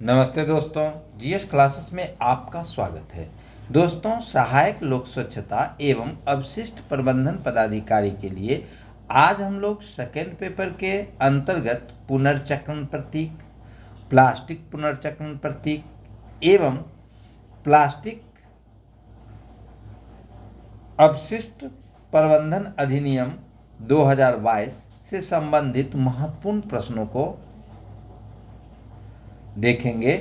नमस्ते दोस्तों, GS classes में आपका स्वागत है। दोस्तों, सहायक लोक स्वच्छता एवं अवशिष्ट प्रबंधन पदाधिकारी के लिए आज हम लोग सेकेंड पेपर के अंतर्गत पुनर्चक्रण प्रतीक, प्लास्टिक पुनर्चक्रण प्रतीक एवं प्लास्टिक अवशिष्ट प्रबंधन अधिनियम 2022 से संबंधित महत्वपूर्ण प्रश्नों को देखेंगे।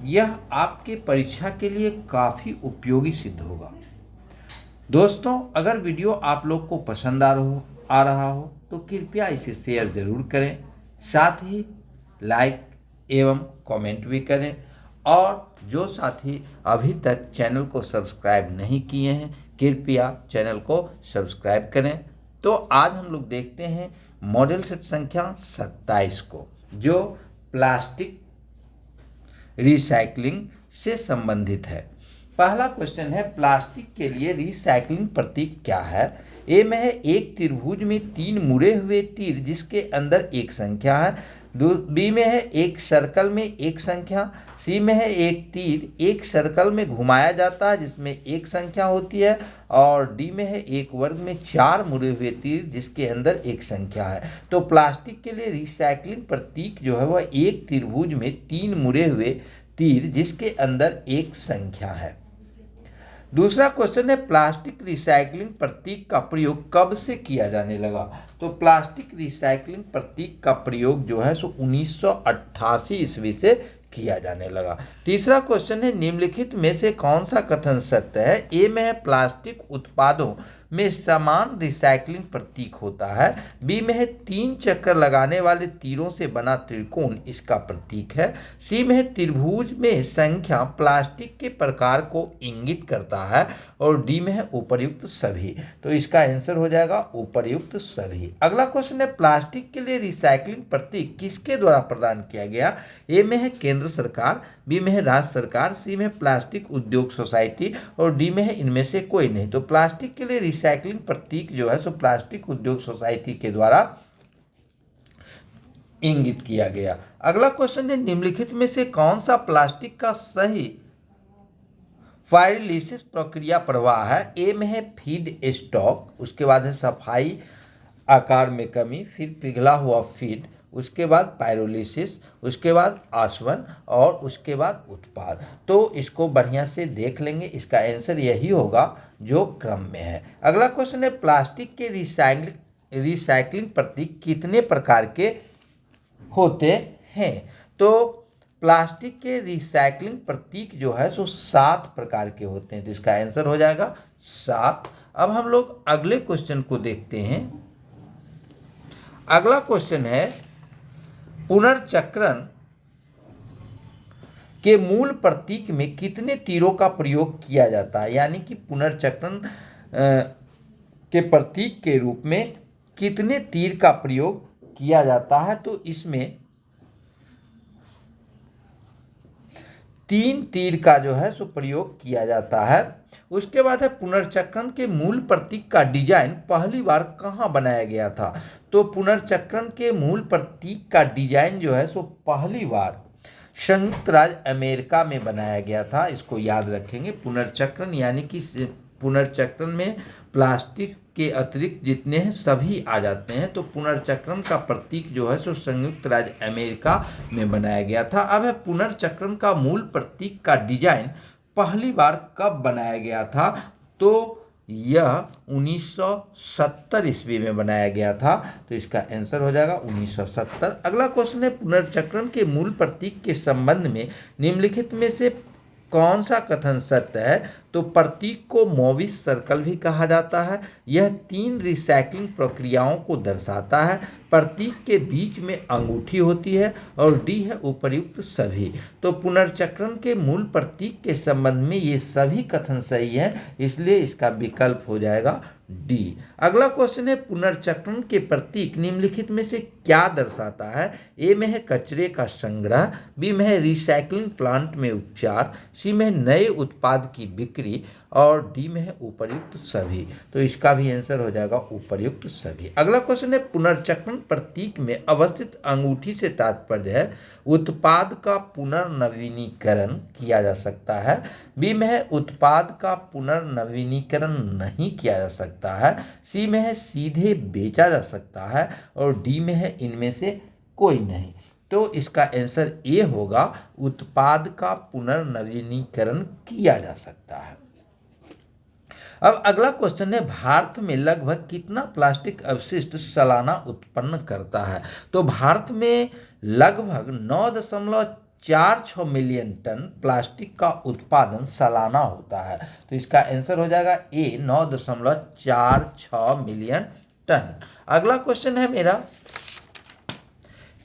यह आपके परीक्षा के लिए काफ़ी उपयोगी सिद्ध होगा। दोस्तों, अगर वीडियो आप लोग को पसंद आ रहा हो तो कृपया इसे शेयर ज़रूर करें, साथ ही लाइक एवं कमेंट भी करें। और जो साथी अभी तक चैनल को सब्सक्राइब नहीं किए हैं, कृपया चैनल को सब्सक्राइब करें। तो आज हम लोग देखते हैं मॉडल सेट संख्या 27 को, जो प्लास्टिक रिसाइकलिंग से संबंधित है। पहला क्वेश्चन है, प्लास्टिक के लिए रिसाइकलिंग प्रतीक क्या है? ए में है एक त्रिभुज में 3 मुड़े हुए तीर जिसके अंदर एक संख्या है। बी में है एक सर्कल में एक संख्या। सी में है एक तीर एक सर्कल में घुमाया जाता है जिसमें एक संख्या होती है। और डी में है एक वर्ग में 4 मुड़े हुए तीर जिसके अंदर एक संख्या है। तो प्लास्टिक के लिए रिसाइकलिंग प्रतीक जो है वह एक त्रिभुज में 3 मुड़े हुए तीर जिसके अंदर एक संख्या है। दूसरा क्वेश्चन है, प्लास्टिक रिसाइकलिंग प्रतीक का प्रयोग कब से किया जाने लगा? तो प्लास्टिक रिसाइकलिंग प्रतीक का प्रयोग जो है सो 1988 ईस्वी से किया जाने लगा। तीसरा क्वेश्चन है, निम्नलिखित में से कौन सा कथन सत्य है? ए में है प्लास्टिक उत्पादों में समान रिसाइकलिंग प्रतीक होता है। बी में है 3 चक्कर लगाने वाले तीरों से बना त्रिकोण इसका प्रतीक है। सी में है त्रिभुज में संख्या प्लास्टिक के प्रकार को इंगित करता है। और डी में है उपर्युक्त सभी। तो इसका आंसर हो जाएगा उपर्युक्त सभी। अगला क्वेश्चन है, प्लास्टिक के लिए रिसाइकलिंग प्रतीक किसके द्वारा प्रदान किया गया? ए में है केंद्र सरकार, बी में है राज्य सरकार, सी में है प्लास्टिक उद्योग सोसाइटी और डी में है इनमें से कोई नहीं। तो प्लास्टिक के लिए रिसाइकलिंग प्रतीक जो है सो प्लास्टिक उद्योग सोसाइटी के द्वारा इंगित किया गया। अगला क्वेश्चन है, निम्नलिखित में से कौन सा प्लास्टिक का सही फाइलिसिस प्रक्रिया प्रवाह है? ए में है फीड स्टॉक, उसके बाद है सफाई आकार में कमी, फिर पिघला हुआ फीड, उसके बाद पायरोलिसिस, उसके बाद आसवन और उसके बाद उत्पाद। तो इसको बढ़िया से देख लेंगे, इसका आंसर यही होगा जो क्रम में है। अगला क्वेश्चन है, प्लास्टिक के रिसाइकलिंग प्रतीक कितने प्रकार के होते हैं? तो प्लास्टिक के रिसाइकलिंग प्रतीक जो है सो 7 प्रकार के होते हैं। तो इसका आंसर हो जाएगा 7। अब हम लोग अगले क्वेश्चन को देखते हैं। अगला क्वेश्चन है, पुनर्चक्रण के मूल प्रतीक में कितने तीरों का प्रयोग किया जाता है? यानी कि पुनर्चक्रण के प्रतीक के रूप में कितने तीर का प्रयोग किया जाता है? तो इसमें 3 तीर का जो है सो प्रयोग किया जाता है। उसके बाद है, पुनर्चक्रण के मूल प्रतीक का डिजाइन पहली बार कहाँ बनाया गया था? तो पुनर्चक्रण के मूल प्रतीक का डिजाइन जो है सो पहली बार संयुक्त राज्य अमेरिका में बनाया गया था। इसको याद रखेंगे। पुनर्चक्रण यानी कि पुनर्चक्रण में प्लास्टिक के अतिरिक्त जितने हैं सभी आ जाते हैं। तो पुनर्चक्रण का प्रतीक जो है सो संयुक्त राज्य अमेरिका में बनाया गया था। अब है, पुनर्चक्रण का मूल प्रतीक का डिजाइन पहली बार कब बनाया गया था? तो यह 1970 ईस्वी में बनाया गया था। तो इसका आंसर हो जाएगा 1970। अगला क्वेश्चन है, पुनर्चक्रण के मूल प्रतीक के संबंध में निम्नलिखित में से कौन सा कथन सत्य है? तो प्रतीक को मोविस सर्कल भी कहा जाता है। यह 3 रिसाइकलिंग प्रक्रियाओं को दर्शाता है। प्रतीक के बीच में अंगूठी होती है और डी है उपर्युक्त सभी। तो पुनर्चक्रण के मूल प्रतीक के संबंध में ये सभी कथन सही हैं, इसलिए इसका विकल्प हो जाएगा डी। अगला क्वेश्चन है, पुनर्चक्रण के प्रतीक निम्नलिखित में से क्या दर्शाता है? ए में है कचरे का संग्रह, बी में है रिसाइकलिंग प्लांट में उपचार, सी में है नए उत्पाद की बिक्री और डी में है उपर्युक्त सभी। तो इसका भी आंसर हो जाएगा उपर्युक्त सभी। अगला क्वेश्चन है पुनर्चक्रण प्रतीक में अवस्थित अंगूठी से तात्पर्य है उत्पाद का पुनर्नवीनीकरण किया जा सकता है, बी में है उत्पाद का पुनर्नवीनीकरण नहीं किया जा सकता है, सी में है सीधे बेचा जा सकता है और डी में है इनमें से कोई नहीं। तो इसका आंसर ए होगा उत्पाद का पुनर्नवीनीकरण किया जा सकता है। अब अगला क्वेश्चन है भारत में लगभग कितना प्लास्टिक अपशिष्ट सालाना उत्पन्न करता है। तो भारत में लगभग 9.46 मिलियन टन प्लास्टिक का उत्पादन सालाना होता है। तो इसका आंसर हो जाएगा ए 9.46 मिलियन टन। अगला क्वेश्चन है मेरा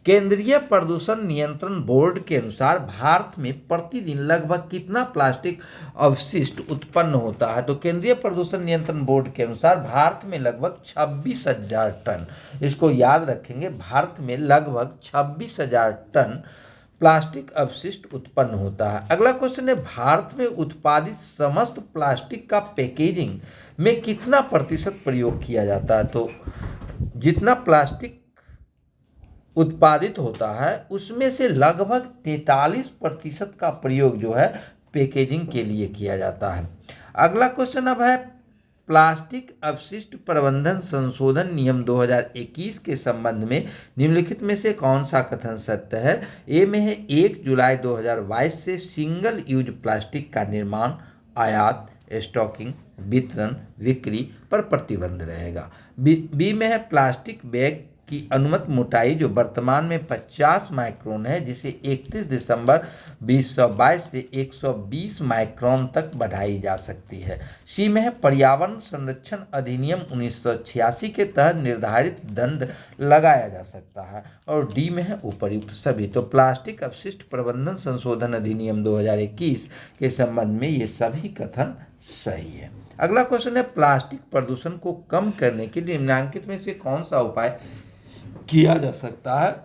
केंद्रीय प्रदूषण नियंत्रण बोर्ड के अनुसार भारत में प्रतिदिन लगभग कितना प्लास्टिक अपशिष्ट उत्पन्न होता है। तो केंद्रीय प्रदूषण नियंत्रण बोर्ड के अनुसार भारत में लगभग 26,000 टन, इसको याद रखेंगे, भारत में लगभग 26,000 टन प्लास्टिक अपशिष्ट उत्पन्न होता है। अगला क्वेश्चन है भारत में उत्पादित समस्त प्लास्टिक का पैकेजिंग में कितना प्रतिशत प्रयोग किया जाता है। तो जितना प्लास्टिक उत्पादित होता है उसमें से लगभग 43% का प्रयोग जो है पैकेजिंग के लिए किया जाता है। अगला क्वेश्चन अब है प्लास्टिक अपशिष्ट प्रबंधन संशोधन नियम 2021 के संबंध में निम्नलिखित में से कौन सा कथन सत्य है। ए में है 1 जुलाई 2022 से सिंगल यूज प्लास्टिक का निर्माण, आयात, स्टॉकिंग, वितरण, बिक्री पर प्रतिबंध रहेगा। बी में है प्लास्टिक बैग की अनुमत मोटाई जो वर्तमान में 50 माइक्रोन है जिसे 31 दिसंबर 2022 से 120 माइक्रोन तक बढ़ाई जा सकती है। सी में है पर्यावरण संरक्षण अधिनियम 1986 के तहत निर्धारित दंड लगाया जा सकता है और डी में है उपर्युक्त सभी। तो प्लास्टिक अपशिष्ट प्रबंधन संशोधन अधिनियम 2021 के संबंध में ये सभी कथन सही है। अगला क्वेश्चन है प्लास्टिक प्रदूषण को कम करने के लिए निम्नलिखित में से कौन सा उपाय किया जा सकता है।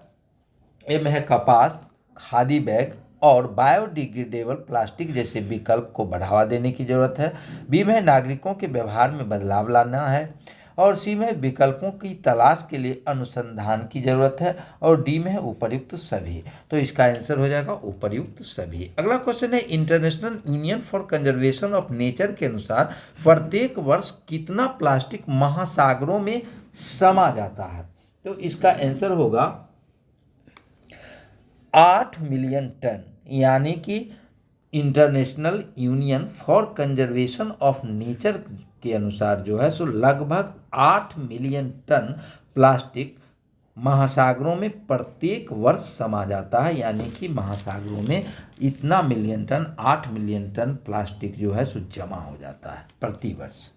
ए में है कपास, खादी बैग और बायोडिग्रेडेबल प्लास्टिक जैसे विकल्प को बढ़ावा देने की जरूरत है। बी में है नागरिकों के व्यवहार में बदलाव लाना है और सी में है विकल्पों की तलाश के लिए अनुसंधान की जरूरत है और डी में है उपर्युक्त सभी। तो इसका आंसर हो जाएगा उपर्युक्त सभी। अगला क्वेश्चन है international union for conservation of nature के अनुसार प्रत्येक वर्ष कितना प्लास्टिक महासागरों में समा जाता है। तो इसका आंसर होगा 8 मिलियन टन, यानी कि international union for conservation of nature के अनुसार जो है सो लगभग 8 मिलियन टन प्लास्टिक महासागरों में प्रत्येक वर्ष समा जाता है, यानी कि महासागरों में इतना million ton 8 million ton plastic जो है सो जमा हो जाता है प्रति वर्ष।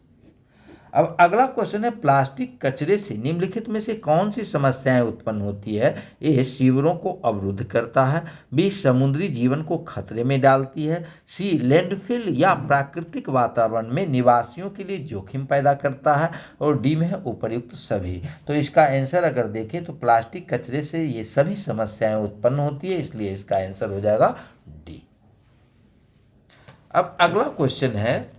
अब अगला क्वेश्चन है प्लास्टिक कचरे से निम्नलिखित में से कौन सी समस्याएं उत्पन्न होती है। ए सीवरों को अवरुद्ध करता है, बी समुद्री जीवन को खतरे में डालती है, सी लैंडफिल या प्राकृतिक वातावरण में निवासियों के लिए जोखिम पैदा करता है और डी में है उपर्युक्त सभी। तो इसका आंसर अगर देखें तो प्लास्टिक कचरे से ये सभी समस्याएं उत्पन्न होती है, इसलिए इसका आंसर हो जाएगा डी। अब अगला क्वेश्चन है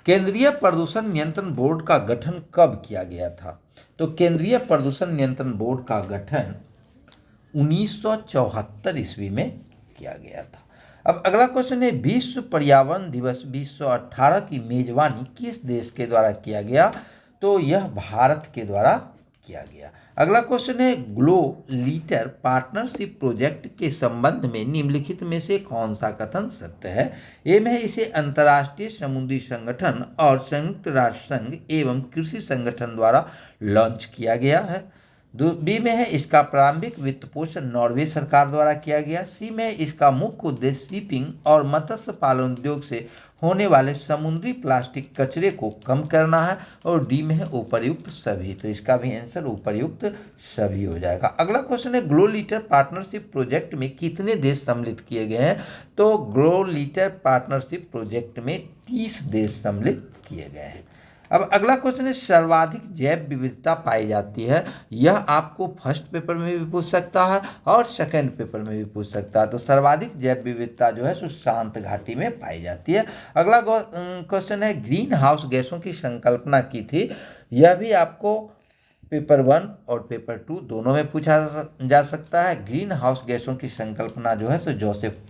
केंद्रीय प्रदूषण नियंत्रण बोर्ड का गठन कब किया गया था। तो केंद्रीय प्रदूषण नियंत्रण बोर्ड का गठन 1974 ईस्वी में किया गया था। अब अगला क्वेश्चन है विश्व पर्यावरण दिवस 2018 की मेजबानी किस देश के द्वारा किया गया। तो यह भारत के द्वारा किया गया। अगला क्वेश्चन है ग्लोलीटर पार्टनरशिप प्रोजेक्ट के संबंध में निम्नलिखित में से कौन सा कथन सत्य है। ए में है इसे अंतर्राष्ट्रीय समुद्री संगठन और संयुक्त राष्ट्र संघ एवं कृषि संगठन द्वारा लॉन्च किया गया है। बी में है इसका प्रारंभिक वित्त पोषण नॉर्वे सरकार द्वारा किया गया। सी में है इसका मुख्य उद्देश्य शिपिंग और मत्स्य पालन उद्योग से होने वाले समुद्री प्लास्टिक कचरे को कम करना है और डी में है उपर्युक्त सभी। तो इसका भी आंसर उपर्युक्त सभी हो जाएगा। अगला क्वेश्चन है ग्लोलीटर पार्टनरशिप प्रोजेक्ट में कितने देश सम्मिलित किए गए हैं। तो ग्लोलीटर पार्टनरशिप प्रोजेक्ट में 30 देश सम्मिलित किए गए हैं। अब अगला क्वेश्चन है सर्वाधिक जैव विविधता पाई जाती है। यह आपको फर्स्ट पेपर में भी पूछ सकता है और सेकंड पेपर में भी पूछ सकता है। तो सर्वाधिक जैव विविधता जो है सो शांत घाटी में पाई जाती है। अगला क्वेश्चन है ग्रीन हाउस गैसों की संकल्पना की थी। यह भी आपको पेपर 1 और पेपर 2 दोनों में पूछा जा सकता है। ग्रीन हाउस गैसों की संकल्पना जो है सो जोसेफ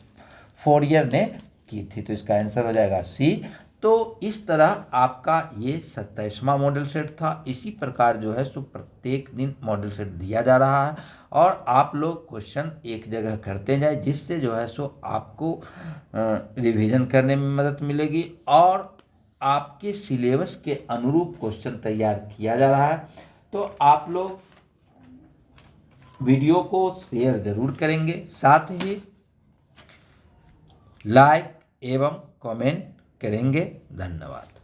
फोरियर ने की थी। तो इसका आंसर हो जाएगा सी। तो इस तरह आपका ये 27वां मॉडल सेट था। इसी प्रकार जो है सो प्रत्येक दिन मॉडल सेट दिया जा रहा है और आप लोग क्वेश्चन एक जगह करते जाए, जिससे जो है सो आपको रिवीजन करने में मदद मिलेगी और आपके सिलेबस के अनुरूप क्वेश्चन तैयार किया जा रहा है। तो आप लोग वीडियो को शेयर जरूर करेंगे, साथ ही लाइक एवं कमेंट करेंगे। धन्यवाद।